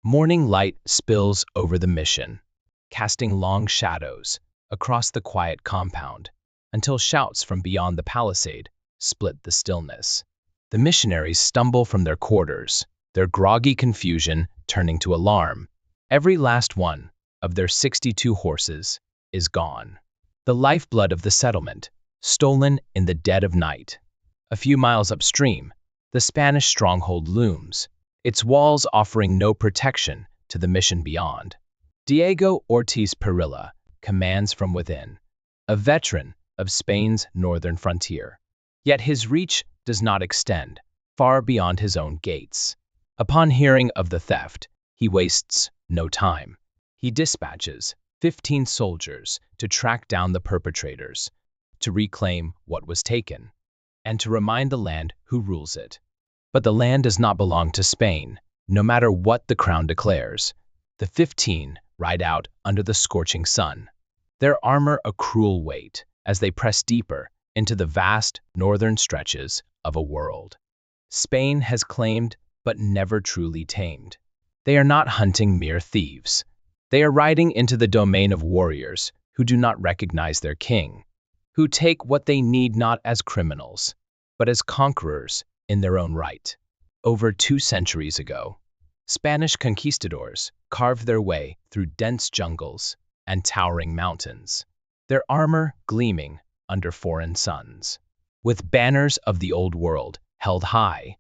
Morning light spills over the mission, casting long shadows across the quiet compound until shouts from beyond the palisade split the stillness. The missionaries stumble from their quarters, their groggy confusion turning to alarm. Every last one of their 62 horses is gone. The lifeblood of the settlement, stolen in the dead of night. A few miles upstream, the Spanish stronghold looms, its walls offering no protection to the mission beyond. Diego Ortiz Parrilla commands from within, a veteran of Spain's northern frontier. Yet his reach does not extend far beyond his own gates. Upon hearing of the theft, he wastes no time. He dispatches 15 soldiers to track down the perpetrators, to reclaim what was taken, and to remind the land who rules it. But the land does not belong to Spain, no matter what the crown declares. The 15 ride out under the scorching sun, their armor a cruel weight as they press deeper into the vast northern stretches of a world Spain has claimed but never truly tamed. They are not hunting mere thieves. They are riding into the domain of warriors who do not recognize their king, who take what they need not as criminals, but as conquerors in their own right. Over 2 centuries ago, Spanish conquistadors carved their way through dense jungles and towering mountains, their armor gleaming under foreign suns. With banners of the old world held high,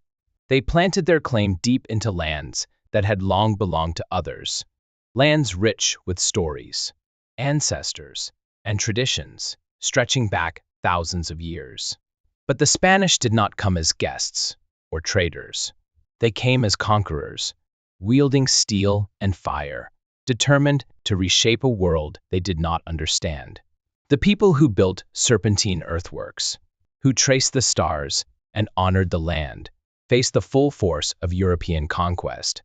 they planted their claim deep into lands that had long belonged to others, lands rich with stories, ancestors, and traditions stretching back thousands of years. But the Spanish did not come as guests or traders. They came as conquerors, wielding steel and fire, determined to reshape a world they did not understand. The people who built serpentine earthworks, who traced the stars and honored the land, faced the full force of European conquest.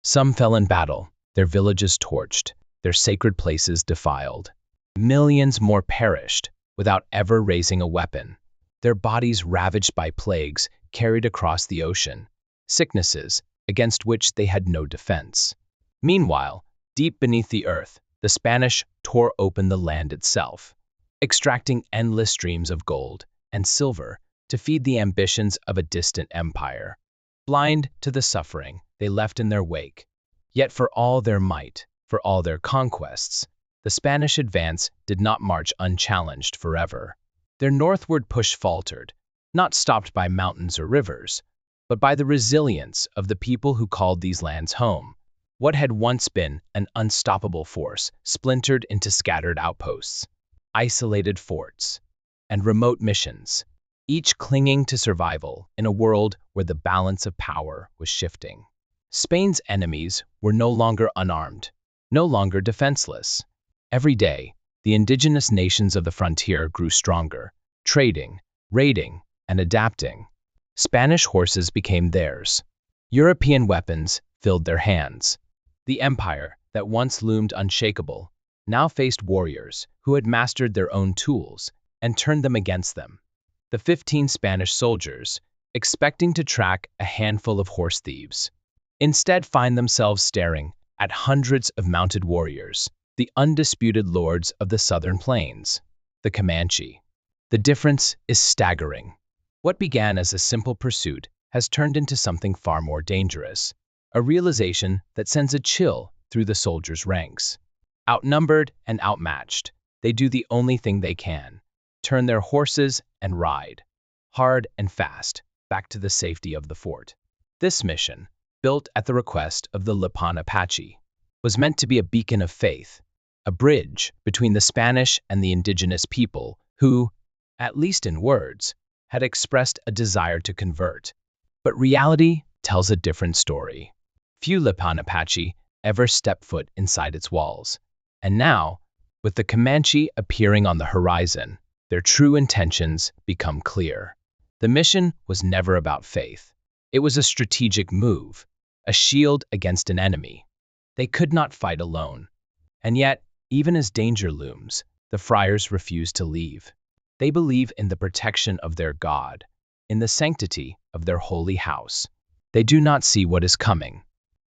Some fell in battle, their villages torched, their sacred places defiled. Millions more perished without ever raising a weapon, their bodies ravaged by plagues carried across the ocean, sicknesses against which they had no defense. Meanwhile, deep beneath the earth, the Spanish tore open the land itself, extracting endless streams of gold and silver to feed the ambitions of a distant empire. Blind to the suffering they left in their wake, yet for all their might, for all their conquests, the Spanish advance did not march unchallenged forever. Their northward push faltered, not stopped by mountains or rivers, but by the resilience of the people who called these lands home. What had once been an unstoppable force splintered into scattered outposts, isolated forts, and remote missions, each clinging to survival in a world where the balance of power was shifting. Spain's enemies were no longer unarmed, no longer defenseless. Every day, the indigenous nations of the frontier grew stronger, trading, raiding, and adapting. Spanish horses became theirs. European weapons filled their hands. The empire that once loomed unshakable now faced warriors who had mastered their own tools and turned them against them. The 15 Spanish soldiers, expecting to track a handful of horse thieves, instead find themselves staring at hundreds of mounted warriors, the undisputed lords of the southern plains, the Comanche. The difference is staggering. What began as a simple pursuit has turned into something far more dangerous, a realization that sends a chill through the soldiers' ranks. Outnumbered and outmatched, they do the only thing they can, turn their horses and ride, hard and fast, back to the safety of the fort. This mission, built at the request of the Lipan Apache, was meant to be a beacon of faith, a bridge between the Spanish and the indigenous people who, at least in words, had expressed a desire to convert. But reality tells a different story. Few Lipan Apache ever stepped foot inside its walls. And now, with the Comanche appearing on the horizon, their true intentions become clear. The mission was never about faith. It was a strategic move, a shield against an enemy. They could not fight alone. And yet, even as danger looms, the friars refuse to leave. They believe in the protection of their God, in the sanctity of their holy house. They do not see what is coming,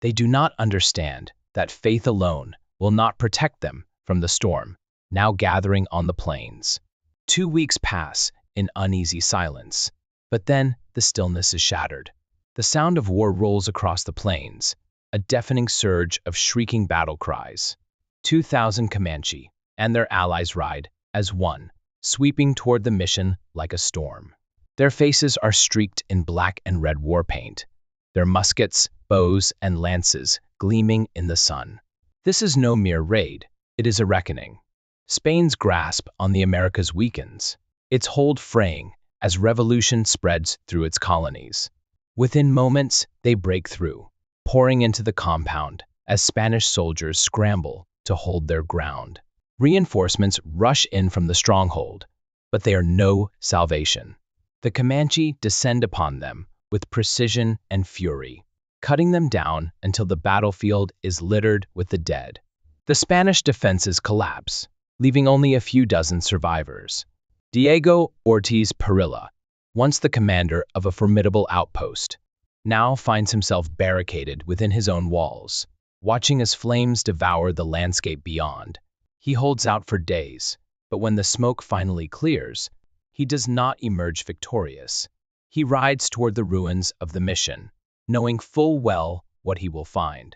They do not understand that faith alone will not protect them from the storm, now gathering on the plains. 2 weeks pass in uneasy silence, but then the stillness is shattered. The sound of war rolls across the plains, a deafening surge of shrieking battle cries. 2,000 Comanche and their allies ride as one, sweeping toward the mission like a storm. Their faces are streaked in black and red war paint, their muskets, bows, and lances gleaming in the sun. This is no mere raid, it is a reckoning. Spain's grasp on the Americas weakens, its hold fraying as revolution spreads through its colonies. Within moments, they break through, pouring into the compound as Spanish soldiers scramble to hold their ground. Reinforcements rush in from the stronghold, but they are no salvation. The Comanche descend upon them with precision and fury, cutting them down until the battlefield is littered with the dead. The Spanish defenses collapse, leaving only a few dozen survivors. Diego Ortiz Parrilla, once the commander of a formidable outpost, now finds himself barricaded within his own walls, watching as flames devour the landscape beyond. He holds out for days, but when the smoke finally clears, he does not emerge victorious. He rides toward the ruins of the mission, knowing full well what he will find.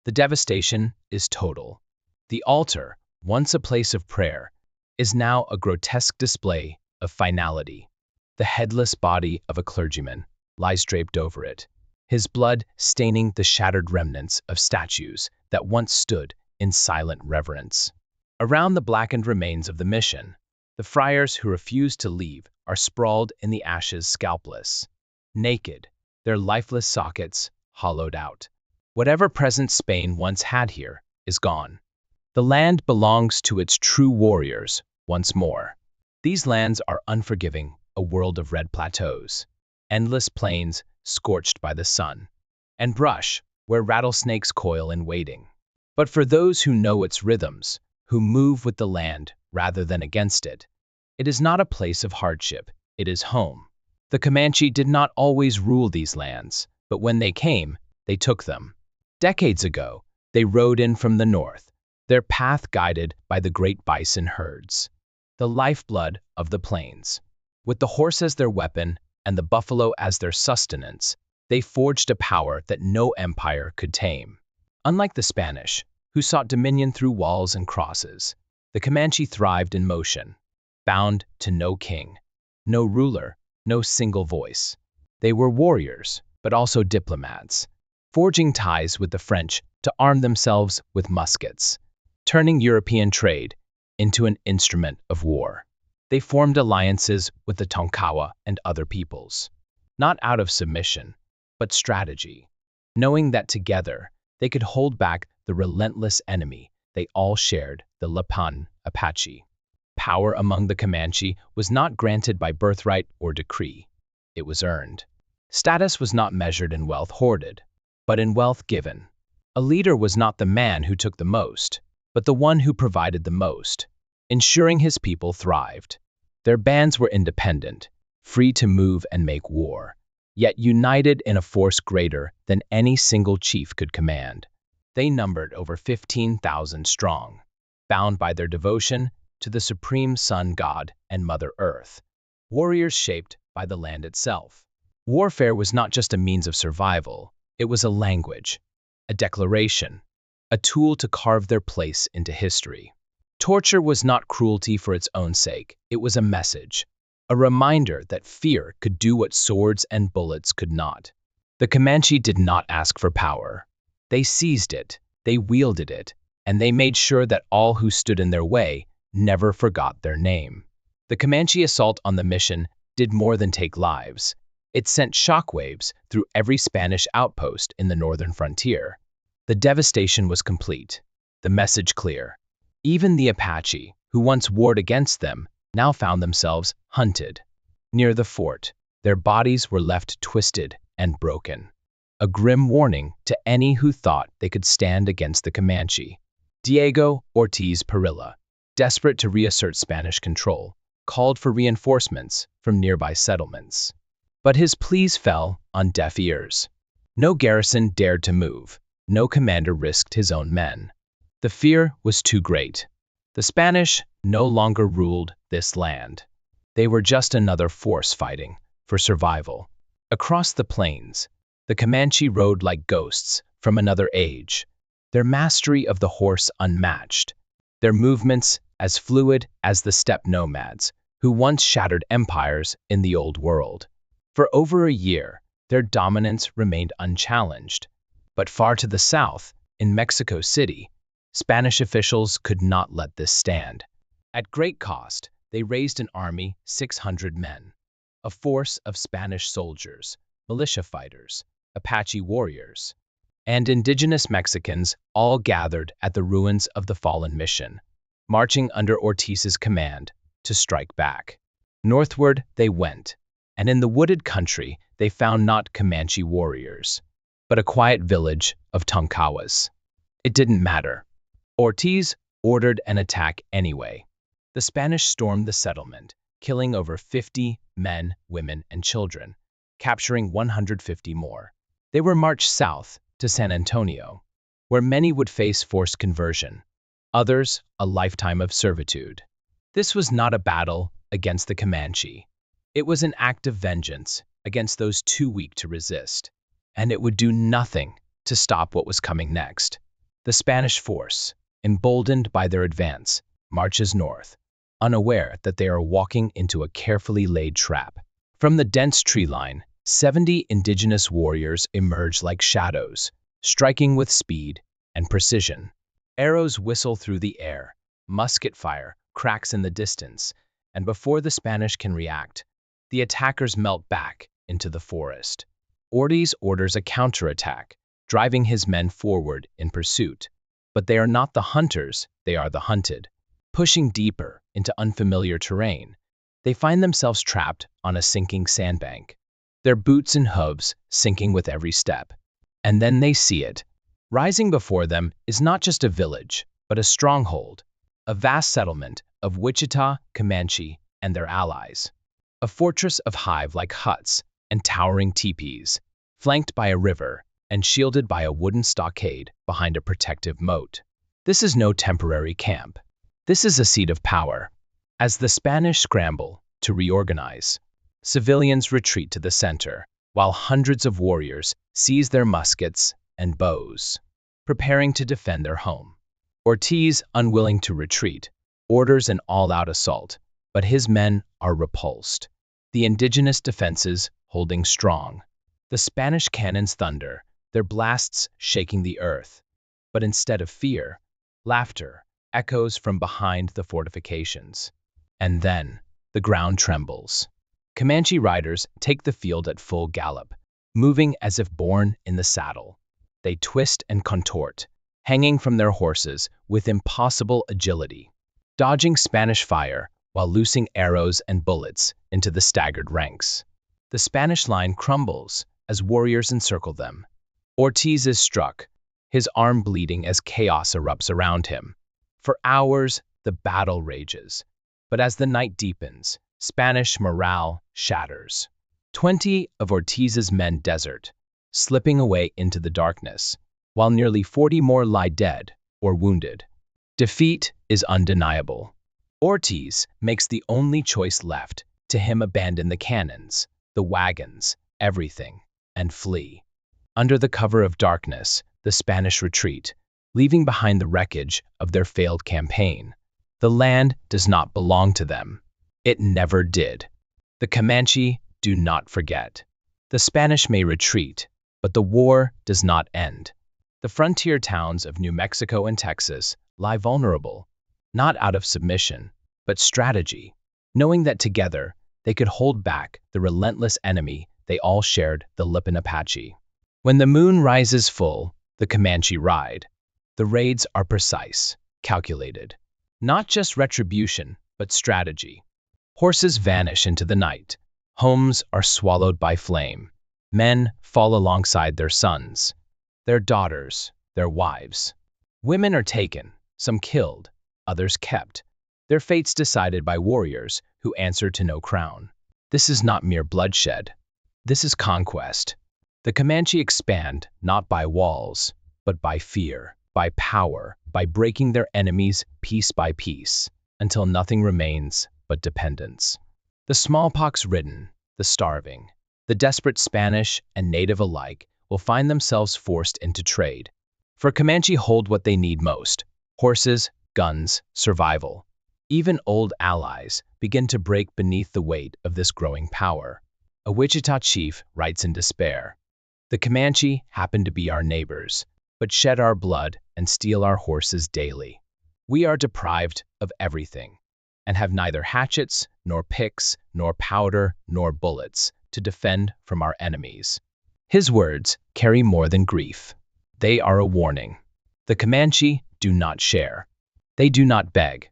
The devastation is total. The altar, once a place of prayer, is now a grotesque display of finality. The headless body of a clergyman lies draped over it, his blood staining the shattered remnants of statues that once stood in silent reverence. Around the blackened remains of the mission, the friars who refuse to leave are sprawled in the ashes scalpless, naked, their lifeless sockets hollowed out. Whatever presence Spain once had here is gone. The land belongs to its true warriors once more. These lands are unforgiving, a world of red plateaus, endless plains scorched by the sun, and brush where rattlesnakes coil in waiting. But for those who know its rhythms, who move with the land rather than against it, it is not a place of hardship, it is home. The Comanche did not always rule these lands, but when they came, they took them. Decades ago, they rode in from the north, their path guided by the great bison herds, the lifeblood of the plains. With the horse as their weapon and the buffalo as their sustenance, they forged a power that no empire could tame. Unlike the Spanish, who sought dominion through walls and crosses, the Comanche thrived in motion, bound to no king, no ruler, no single voice. They were warriors, but also diplomats, forging ties with the French to arm themselves with muskets, turning European trade into an instrument of war. They formed alliances with the Tonkawa and other peoples, not out of submission, but strategy, knowing that together they could hold back the relentless enemy they all shared, the Lipan Apache. Power among the Comanche was not granted by birthright or decree. It was earned. Status was not measured in wealth hoarded, but in wealth given. A leader was not the man who took the most, but the one who provided the most, ensuring his people thrived. Their bands were independent, free to move and make war, yet united in a force greater than any single chief could command. They numbered over 15,000 strong, bound by their devotion to the supreme sun god and Mother Earth, warriors shaped by the land itself. Warfare was not just a means of survival, it was a language, a declaration, a tool to carve their place into history. Torture was not cruelty for its own sake, it was a message, a reminder that fear could do what swords and bullets could not. The Comanche did not ask for power. They seized it, they wielded it, and they made sure that all who stood in their way never forgot their name. The Comanche assault on the mission did more than take lives. It sent shockwaves through every Spanish outpost in the northern frontier. The devastation was complete, the message clear. Even the Apache, who once warred against them, now found themselves hunted. Near the fort, their bodies were left twisted and broken, a grim warning to any who thought they could stand against the Comanche. Diego Ortiz Parrilla, desperate to reassert Spanish control, called for reinforcements from nearby settlements. But his pleas fell on deaf ears. No garrison dared to move. no commander risked his own men. The fear was too great. The Spanish no longer ruled this land. They were just another force fighting for survival. Across the plains, the Comanche rode like ghosts from another age, their mastery of the horse unmatched, their movements as fluid as the steppe nomads who once shattered empires in the Old World. For over a year, their dominance remained unchallenged. But far to the south, in Mexico City, Spanish officials could not let this stand. At great cost, they raised an army 600 men, a force of Spanish soldiers, militia fighters, Apache warriors, and indigenous Mexicans all gathered at the ruins of the fallen mission, marching under Ortiz's command to strike back. Northward they went, and in the wooded country they found not Comanche warriors, but a quiet village of Tonkawas. It didn't matter. Ortiz ordered an attack anyway. The Spanish stormed the settlement, killing over 50 men, women, and children, capturing 150 more. They were marched south to San Antonio, where many would face forced conversion, others a lifetime of servitude. This was not a battle against the Comanche. It was an act of vengeance against those too weak to resist, and it would do nothing to stop what was coming next. The Spanish force, emboldened by their advance, marches north, unaware that they are walking into a carefully laid trap. From the dense tree line, 70 indigenous warriors emerge like shadows, striking with speed and precision. Arrows whistle through the air, musket fire cracks in the distance, and before the Spanish can react, the attackers melt back into the forest. Ortiz orders a counterattack, driving his men forward in pursuit. But they are not the hunters, they are the hunted. Pushing deeper into unfamiliar terrain, they find themselves trapped on a sinking sandbank, their boots and hooves sinking with every step. And then they see it. Rising before them is not just a village, but a stronghold, a vast settlement of Wichita, Comanche, and their allies. A fortress of hive-like huts and towering teepees, flanked by a river and shielded by a wooden stockade behind a protective moat. This is no temporary camp. This is a seat of power. As the Spanish scramble to reorganize, civilians retreat to the center, while hundreds of warriors seize their muskets and bows, preparing to defend their home. Ortiz, unwilling to retreat, orders an all-out assault, but his men are repulsed. The indigenous defenses holding strong. The Spanish cannons thunder, their blasts shaking the earth. But instead of fear, laughter echoes from behind the fortifications. And then, the ground trembles. Comanche riders take the field at full gallop, moving as if born in the saddle. They twist and contort, hanging from their horses with impossible agility, dodging Spanish fire while loosing arrows and bullets into the staggered ranks. The Spanish line crumbles as warriors encircle them. Ortiz is struck, his arm bleeding as chaos erupts around him. For hours, the battle rages, but as the night deepens, Spanish morale shatters. 20 of Ortiz's men desert, slipping away into the darkness, while nearly 40 more lie dead or wounded. Defeat is undeniable. Ortiz makes the only choice left to him: abandon the cannons, the wagons, everything, and flee. Under the cover of darkness, the Spanish retreat, leaving behind the wreckage of their failed campaign. The land does not belong to them. It never did. The Comanche do not forget. The Spanish may retreat, but the war does not end. The frontier towns of New Mexico and Texas lie vulnerable, not out of submission, but strategy, knowing that together they could hold back the relentless enemy they all shared, the Lipan Apache. When the moon rises full, the Comanche ride. The raids are precise, calculated. Not just retribution, but strategy. Horses vanish into the night. Homes are swallowed by flame. Men fall alongside their sons, their daughters, their wives. Women are taken, some killed, others kept, their fates decided by warriors who answer to no crown. This is not mere bloodshed. This is conquest. The Comanche expand not by walls, but by fear, by power, by breaking their enemies piece by piece, until nothing remains but dependence. The smallpox-ridden, the starving, the desperate Spanish and native alike will find themselves forced into trade. For Comanche hold what they need most: horses, guns, survival. Even old allies begin to break beneath the weight of this growing power. A Wichita chief writes in despair, "The Comanche happen to be our neighbors, but shed our blood and steal our horses daily. We are deprived of everything, and have neither hatchets, nor picks, nor powder, nor bullets to defend from our enemies." His words carry more than grief. They are a warning. The Comanche do not share. They do not beg.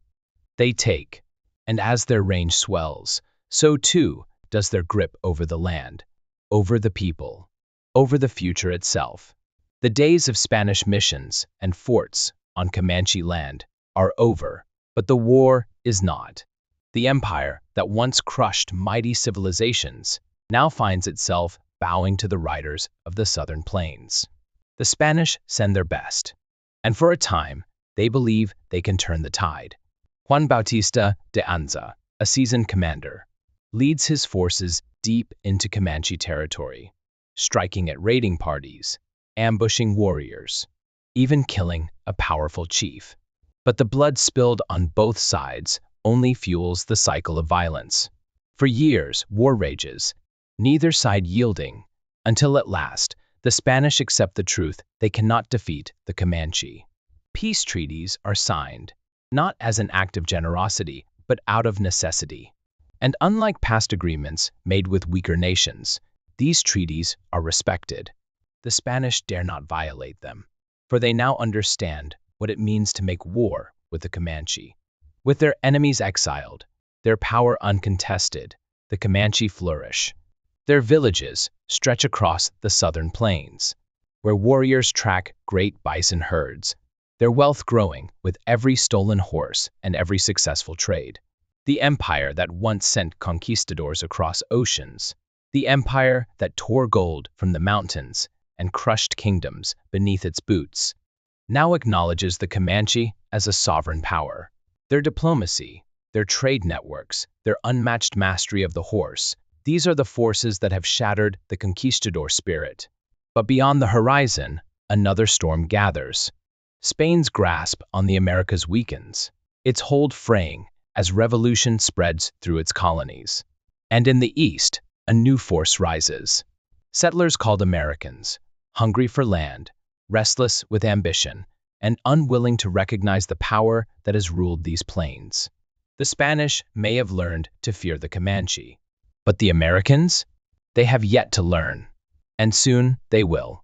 They take. And as their range swells, so too does their grip over the land, over the people, over the future itself. The days of Spanish missions and forts on Comanche land are over, but the war is not. The empire that once crushed mighty civilizations now finds itself bowing to the riders of the southern plains. The Spanish send their best, and for a time they believe they can turn the tide. Juan Bautista de Anza, a seasoned commander, leads his forces deep into Comanche territory, striking at raiding parties, ambushing warriors, even killing a powerful chief. But the blood spilled on both sides only fuels the cycle of violence. For years, war rages, neither side yielding, until at last, the Spanish accept the truth they cannot defeat the Comanche. Peace treaties are signed, not as an act of generosity, but out of necessity. And unlike past agreements made with weaker nations, these treaties are respected. The Spanish dare not violate them, for they now understand what it means to make war with the Comanche. With their enemies exiled, their power uncontested, the Comanche flourish. Their villages stretch across the southern plains, where warriors track great bison herds, their wealth growing with every stolen horse and every successful trade. The empire that once sent conquistadors across oceans, the empire that tore gold from the mountains and crushed kingdoms beneath its boots, now acknowledges the Comanche as a sovereign power. Their diplomacy, their trade networks, their unmatched mastery of the horse, these are the forces that have shattered the conquistador spirit. But beyond the horizon, another storm gathers. Spain's grasp on the Americas weakens, its hold fraying as revolution spreads through its colonies. And in the east, a new force rises. Settlers called Americans, hungry for land, restless with ambition, and unwilling to recognize the power that has ruled these plains. The Spanish may have learned to fear the Comanche, but the Americans? They have yet to learn, and soon they will.